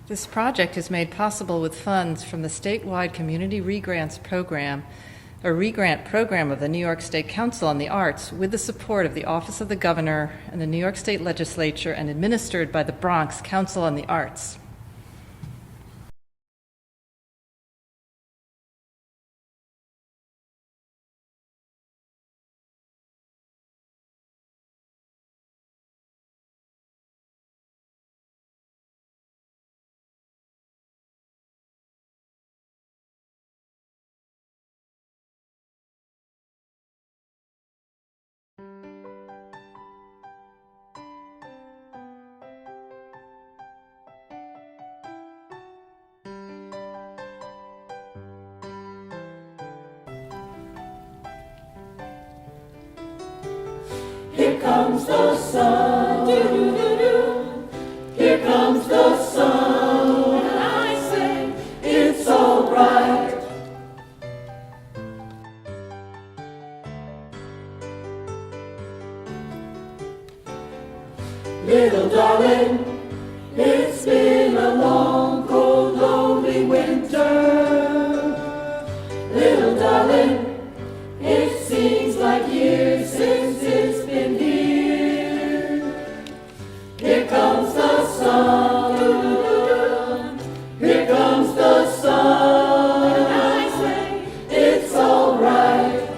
This project is made possible with funds from the statewide Community Regrants Program, a regrant program of the New York State Council on the Arts, with the support of the Office of the Governor and the New York State Legislature, and administered by the Bronx Council on the Arts. Here comes the sun, doo-doo-doo-doo. Here comes the sun, and I say it's all right. Little darling, it's been a long, cold, lonely winter. Little darling, it seems like years since it's been here. Here comes the sun, here comes the sun, and I say it's all right.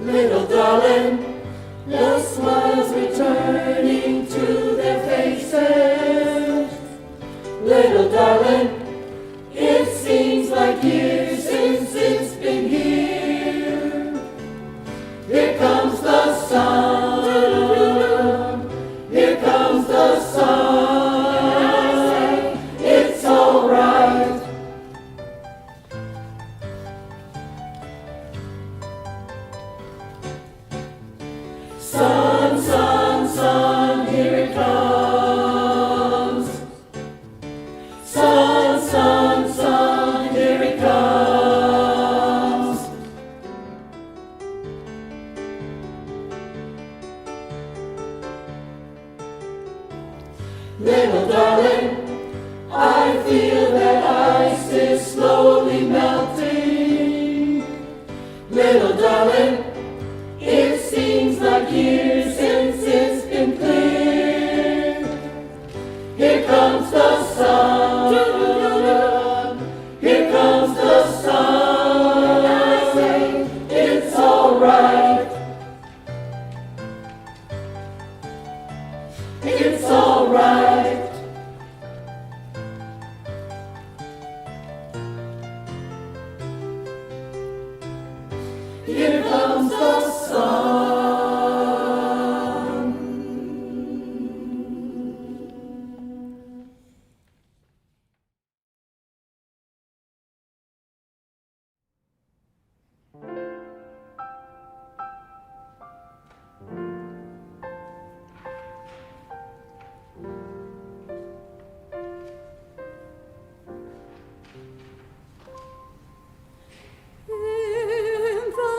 Little darling, the smiles returning to their faces. Little darling, it seems like years since it's been here. Here comes the sun, here comes the sun, and I say it's all right. Sun, sun, sun, here it comes. Sun, sun, sun, here it comes. Little darling, I feel that ice is slowly melting. Little darling, it seems like years since it's been clear. Here comes the sun, here comes the sun, and I say it's all right. It's all right. Here comes the sun. In the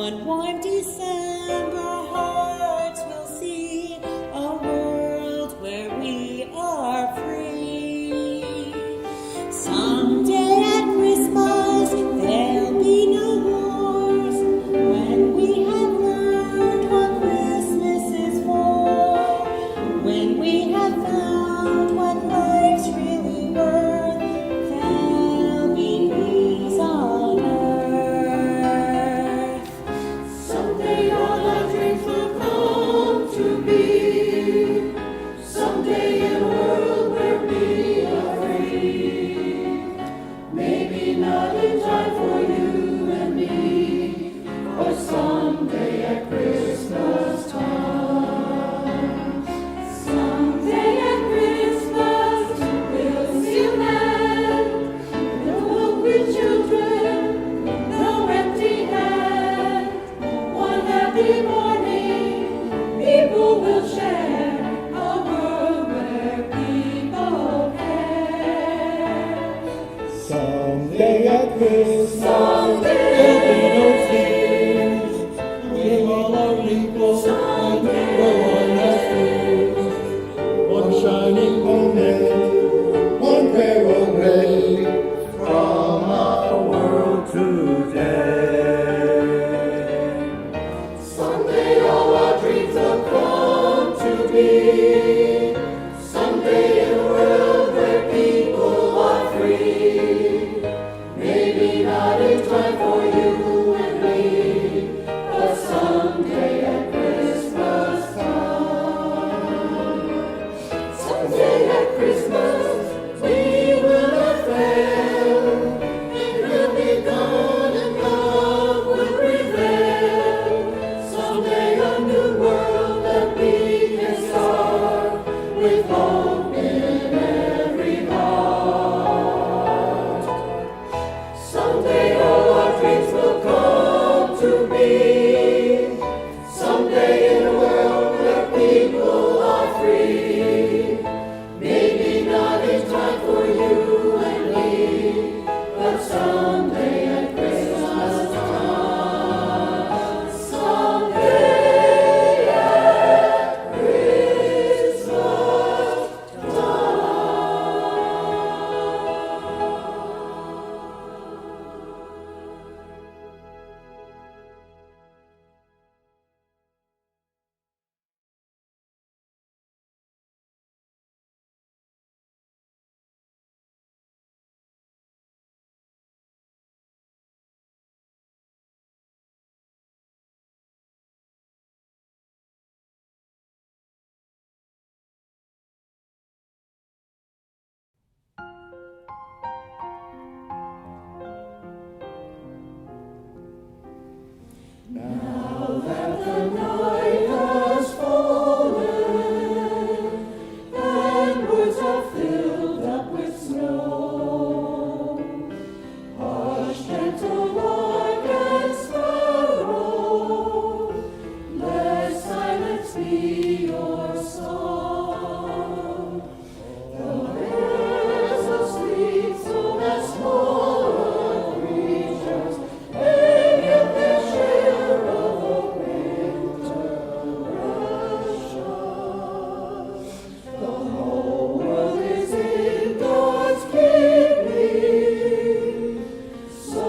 one warm December, hearts will see a world where we are free. Someday at Christmas there'll be no wars, when we have learned what Christmas is for, when we have found what life's really worth, there'll be peace on earth. Someday all our dreams will come to be. Someday in a world where we are free. Maybe not in time for you and me, or someday at Christmas time. Someday at Christmas we'll see a land filled with children, no empty hand. One happy morning, people will share a world where people care. Someday at Christmas, Someday. there'll be no tears. We all are equal, and no one has fears. One shining moment, one prayer away from our world today. Someday all our dreams will come to be. Someday in a world where people are free. Maybe not in time for you and me, but someday at Christmas time. Someday at Christmas we will not fail. It will be gone and love will prevail. Someday a new world that we can start with hope in every heart. Someday all our dreams will come to be. Someday in a world where people are free. Maybe not in time for you and me, but someday at Christmas time. Someday at Christmas time. Now that the night has fallen and woods are filled up with snow, hush, gentle lark and sparrow, let silence be your song. The birds asleep, so that smaller creatures may get their share of the winter rush. The whole world is in God's keeping, so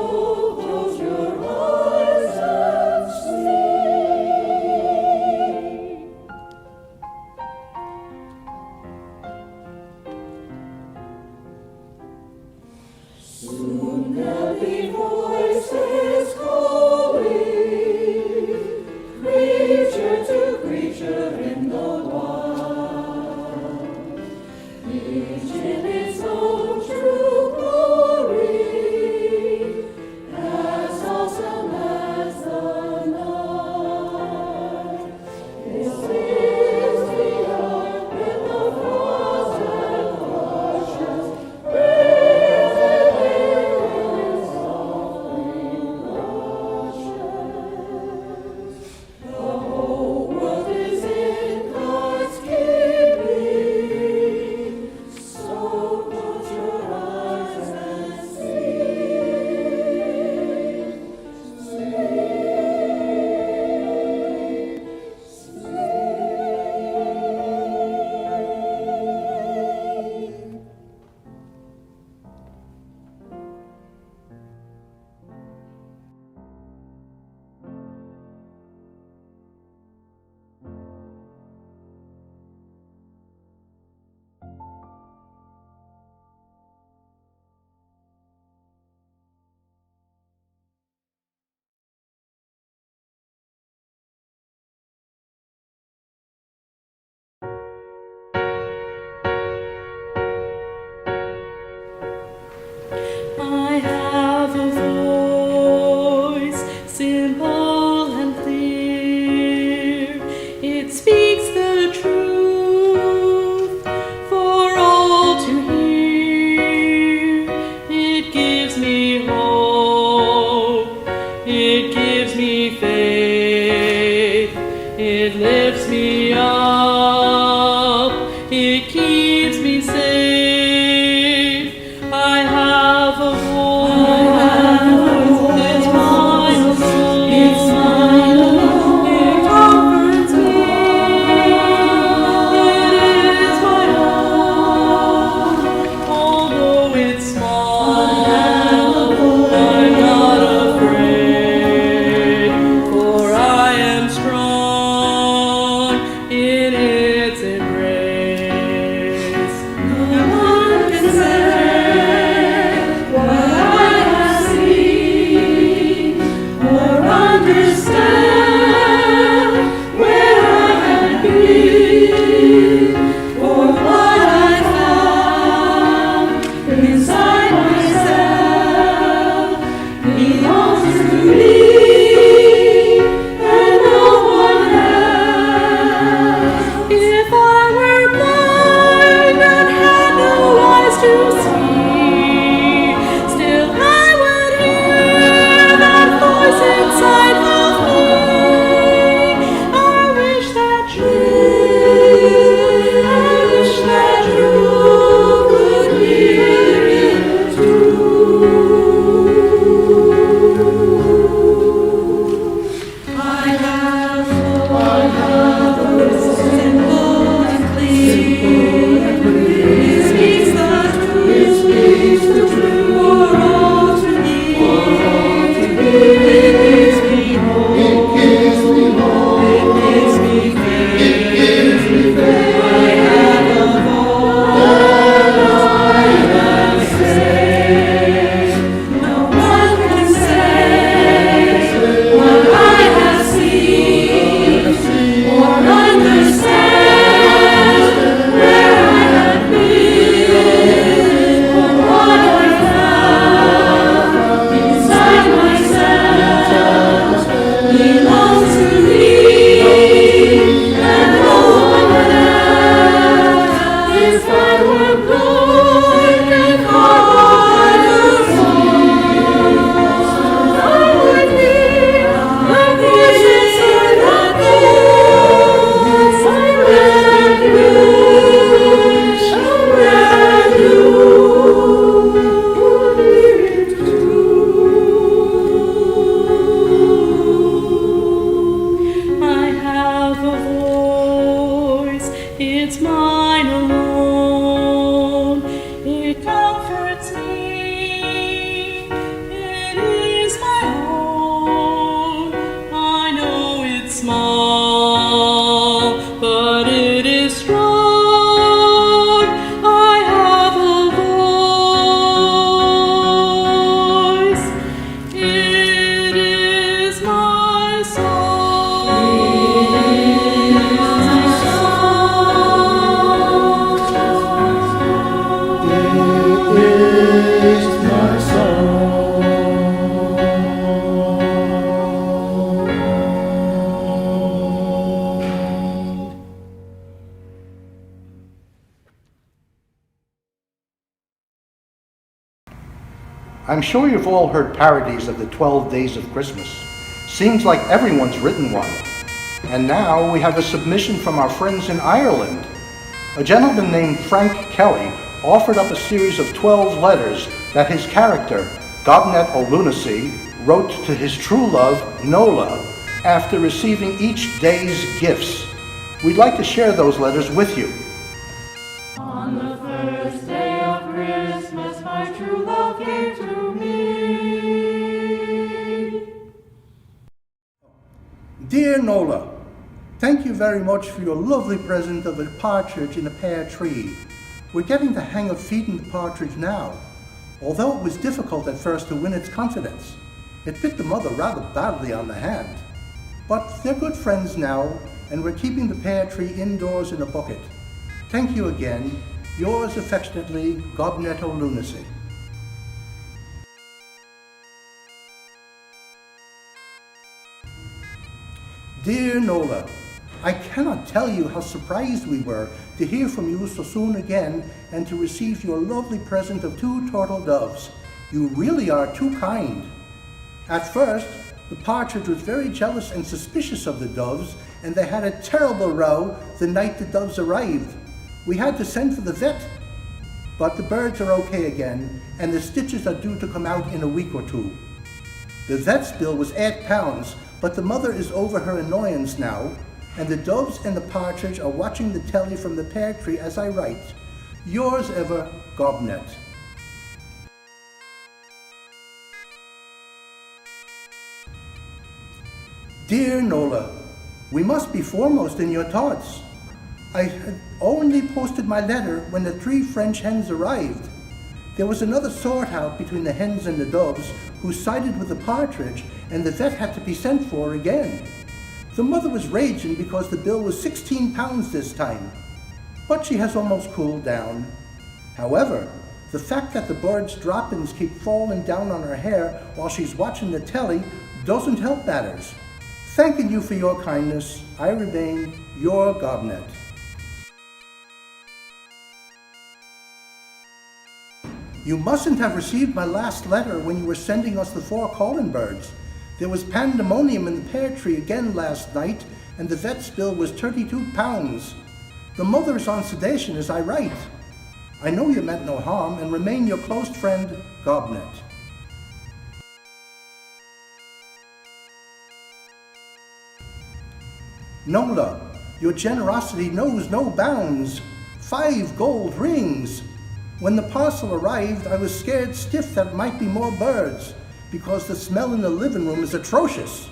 close your eyes and sleep. Soon there'll be voices calling, creature to creature in the wild, each in its own true glory, as awesome as the night. This is the earth with the frost and rushes, breeze and air and song. it keeps me safe. I have a voice, it's mine alone. It comforts me, it is my own. Although it's small, I'm not afraid, for I am strong in its embrace. No one can say what I have seen, or understand where I have been, for what I found inside myself belongs to me and no one else. If I were blind and had no eyes to see, still I would hear that voice inside of me. I wish that you could hear it too. I have a voice simple and clear. It speaks the truth for all to hear. It gives me hope. It gives me faith. I have a voice that I say. No one can say what I have seen or understand where I have been or what I found inside myself belongs to me and no one else. If I were blind and hard to I would hear the voices inside of I have a voice, it's mine alone. It comforts me, it is my own. I know it's small, but it is strong. I have a voice, it is my song. It is my song. I'm sure you've all heard parodies of the 12 Days of Christmas. Seems like everyone's written one. And now we have a submission from our friends in Ireland. A gentleman named Frank Kelly offered up a series of 12 letters that his character, Gobnet O'Lunacy, wrote to his true love, Nola, after receiving each day's gifts. We'd like to share those letters with you. On the first day of Christmas, my true love gave to me. Dear Nola, thank you very much for your lovely present of a partridge in a pear tree. We're getting the hang of feeding the partridge now, although it was difficult at first to win its confidence. It bit the mother rather badly on the hand. But they're good friends now, and we're keeping the pear tree indoors in a bucket. Thank you again. Yours affectionately, Gobnet O'Lunacy. Dear Nola, I cannot tell you how surprised we were to hear from you so soon again and to receive your lovely present of 2 turtle doves. You really are too kind. At first, the partridge was very jealous and suspicious of the doves, and they had a terrible row the night the doves arrived. We had to send for the vet, but the birds are okay again, and the stitches are due to come out in a week or two. The vet's bill was £8, but the mother is over her annoyance now, and the doves and the partridge are watching the telly from the pear tree as I write. Yours ever, Gobnet. Dear Nola, we must be foremost in your thoughts. I had only posted my letter when the 3 French hens arrived. There was another sort out between the hens and the doves who sided with the partridge, and the vet had to be sent for again. The mother was raging because the bill was £16 this time, but she has almost cooled down. However, the fact that the birds' droppings keep falling down on her hair while she's watching the telly doesn't help matters. Thanking you for your kindness, I remain your Gobnet. You mustn't have received my last letter when you were sending us the 4 calling birds. There was pandemonium in the pear tree again last night, and the vet's bill was £32. The mother is on sedation as I write. I know you meant no harm, and remain your close friend, Gobnet. Nola, your generosity knows no bounds. 5 gold rings. When the parcel arrived, I was scared stiff that it might be more birds, because the smell in the living room is atrocious.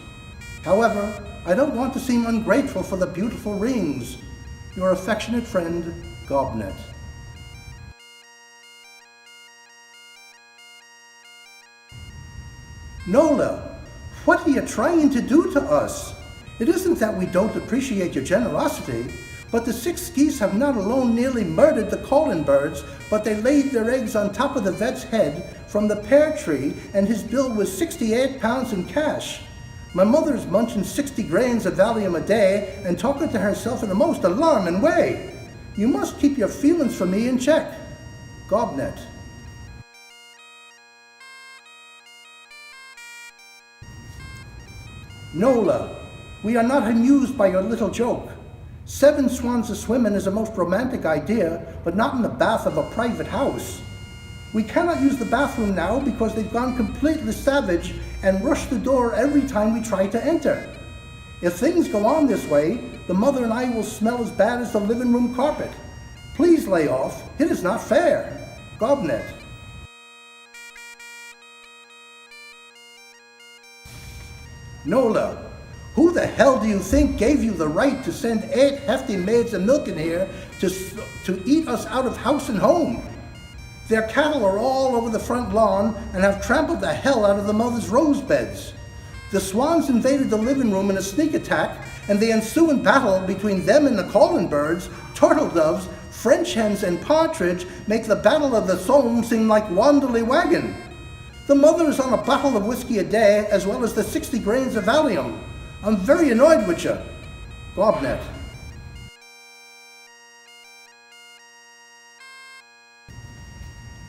However, I don't want to seem ungrateful for the beautiful rings. Your affectionate friend, Gobnet. Nola, what are you trying to do to us? It isn't that we don't appreciate your generosity, but the 6 geese have not alone nearly murdered the calling birds, but they laid their eggs on top of the vet's head from the pear tree, and his bill was £68 in cash. My mother's munching 60 grains of Valium a day and talking to herself in the most alarming way. You must keep your feelings for me in check. Gobnet. Nola, we are not amused by your little joke. 7 swans a-swimming is a most romantic idea, but not in the bath of a private house. We cannot use the bathroom now because they've gone completely savage and rush the door every time we try to enter. If things go on this way, the mother and I will smell as bad as the living room carpet. Please lay off. It is not fair. Gobnet. Nola, who the hell do you think gave you the right to send 8 hefty maids of milk in here to eat us out of house and home? Their cattle are all over the front lawn and have trampled the hell out of the mother's rose beds. The swans invaded the living room in a sneak attack, and the ensuing battle between them and the calling birds, turtle doves, French hens, and partridge make the Battle of the Somme seem like Wanderley Wagon. The mother is on a bottle of whiskey a day, as well as the 60 grains of Valium. I'm very annoyed with you. Gobnet.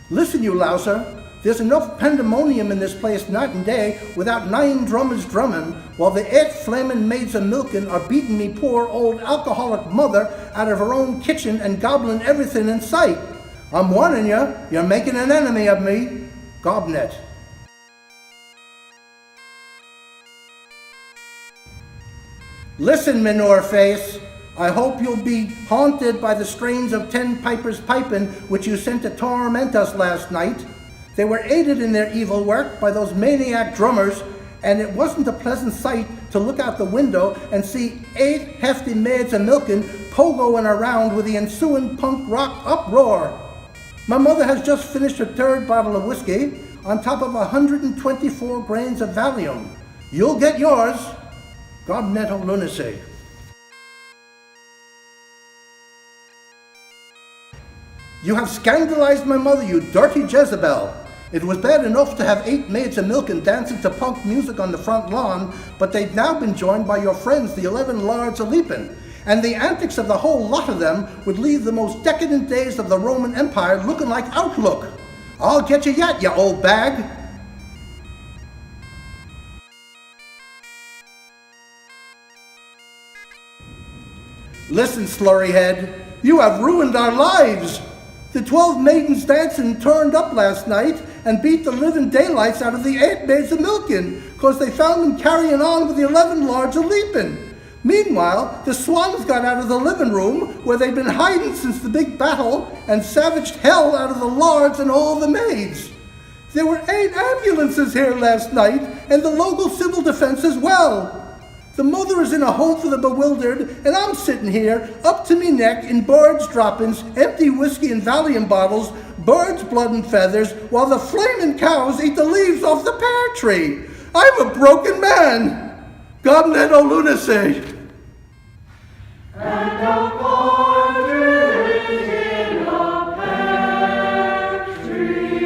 Listen, you louser. There's enough pandemonium in this place night and day without 9 drummers drumming, while the 8 flaming maids of milking are beating me poor old alcoholic mother out of her own kitchen and gobbling everything in sight. I'm warning you, you're making an enemy of me. Gobnet. Listen, Manure Face, I hope you'll be haunted by the strains of 10 pipers piping which you sent to torment us last night. They were aided in their evil work by those maniac drummers, and it wasn't a pleasant sight to look out the window and see 8 hefty maids of milking pogoing around with the ensuing punk rock uproar. My mother has just finished her 3rd bottle of whiskey on top of 124 grains of Valium. You'll get yours. Gobnet of lunacy. You have scandalized my mother, you dirty Jezebel. It was bad enough to have 8 maids of milk and dancing to punk music on the front lawn, but they've now been joined by your friends, the 11 Lords of Leaping, and the antics of the whole lot of them would leave the most decadent days of the Roman Empire looking like Outlook. I'll get you yet, you old bag. Listen, slurryhead, "You have ruined our lives." The 12 maidens dancing turned up last night and beat the living daylights out of the 8 maids a milking, 'cause they found them carrying on with the 11 lords a leaping. Meanwhile, the swans got out of the living room, where they'd been hiding since the big battle, and savaged hell out of the lords and all the maids. There were 8 ambulances here last night, and the local civil defense as well. The mother is in a home for the bewildered, and I'm sitting here, up to me neck in birds' droppings, empty whiskey and Valium bottles, birds' blood and feathers, while the flaming cows eat the leaves off the pear tree. I'm a broken man. God led o lunacy. And a partridge in a pear tree.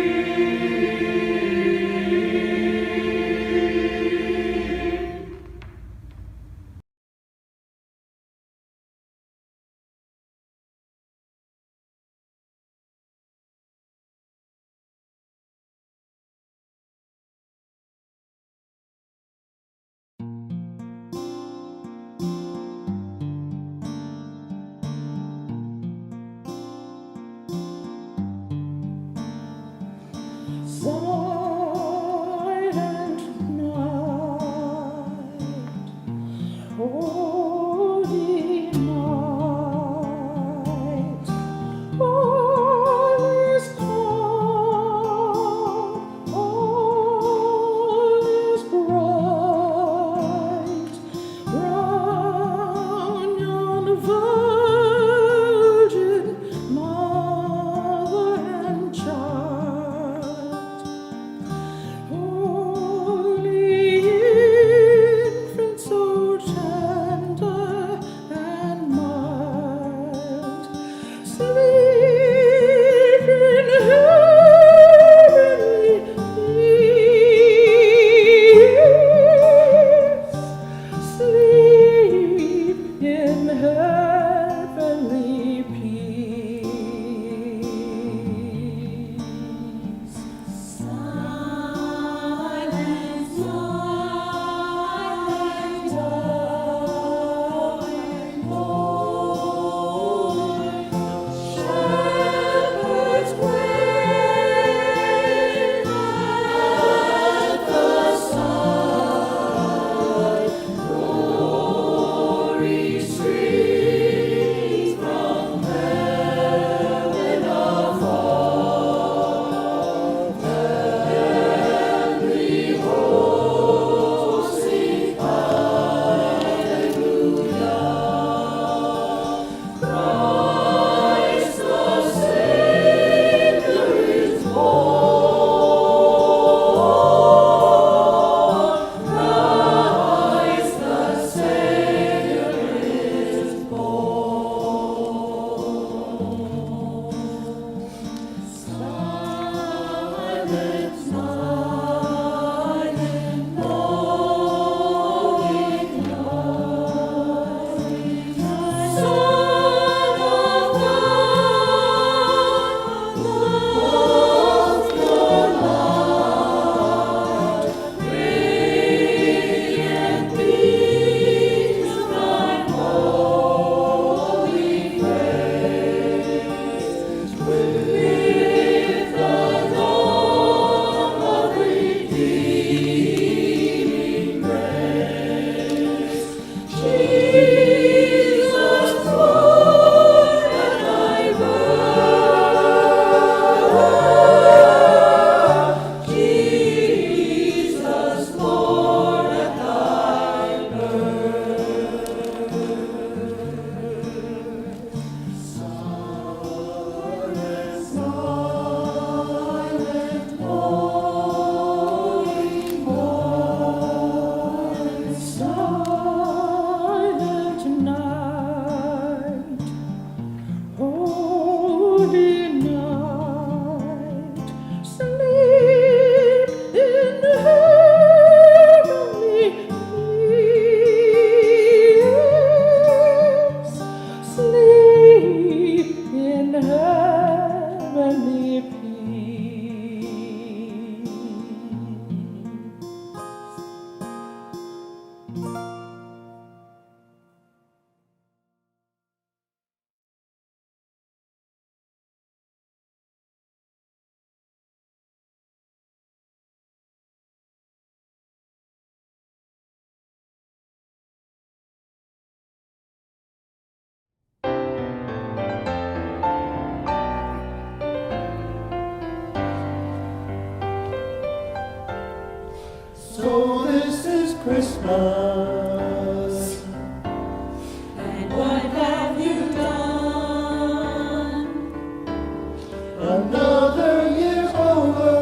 Another year over.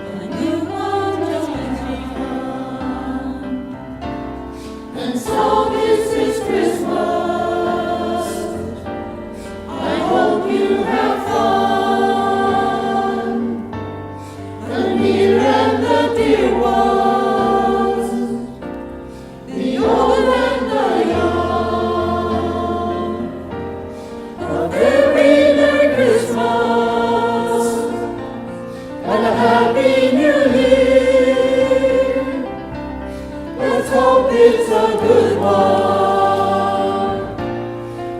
A new one just begun. And so this is Christmas. I hope you have fun. The near and the dear ones, the old and the young. A very Merry Christmas and a Happy New Year. Let's hope it's a good one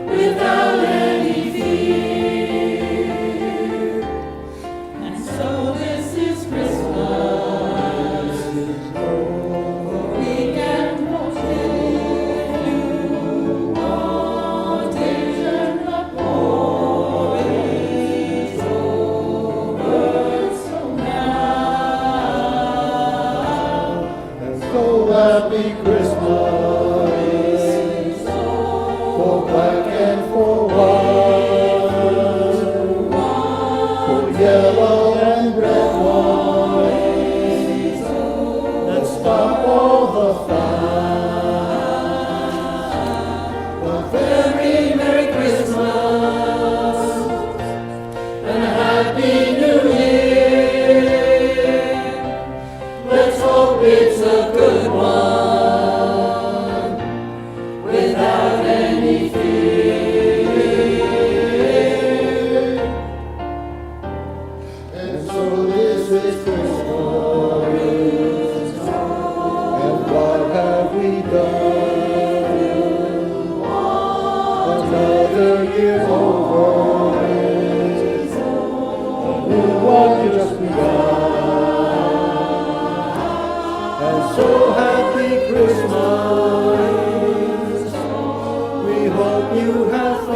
without any fear. And so this is Christmas. For we can most if you want it, and the war is over. So now, And so happy Christmas for black and for white, for yellow and red wine. Let's stop all the fight. A very Merry Christmas and a Happy New Year. Let's hope it's a good one without any fear. And so this is Christmas, and what have we done? Another year over, a new one just begun. And so happy Christmas, we hope you have fun.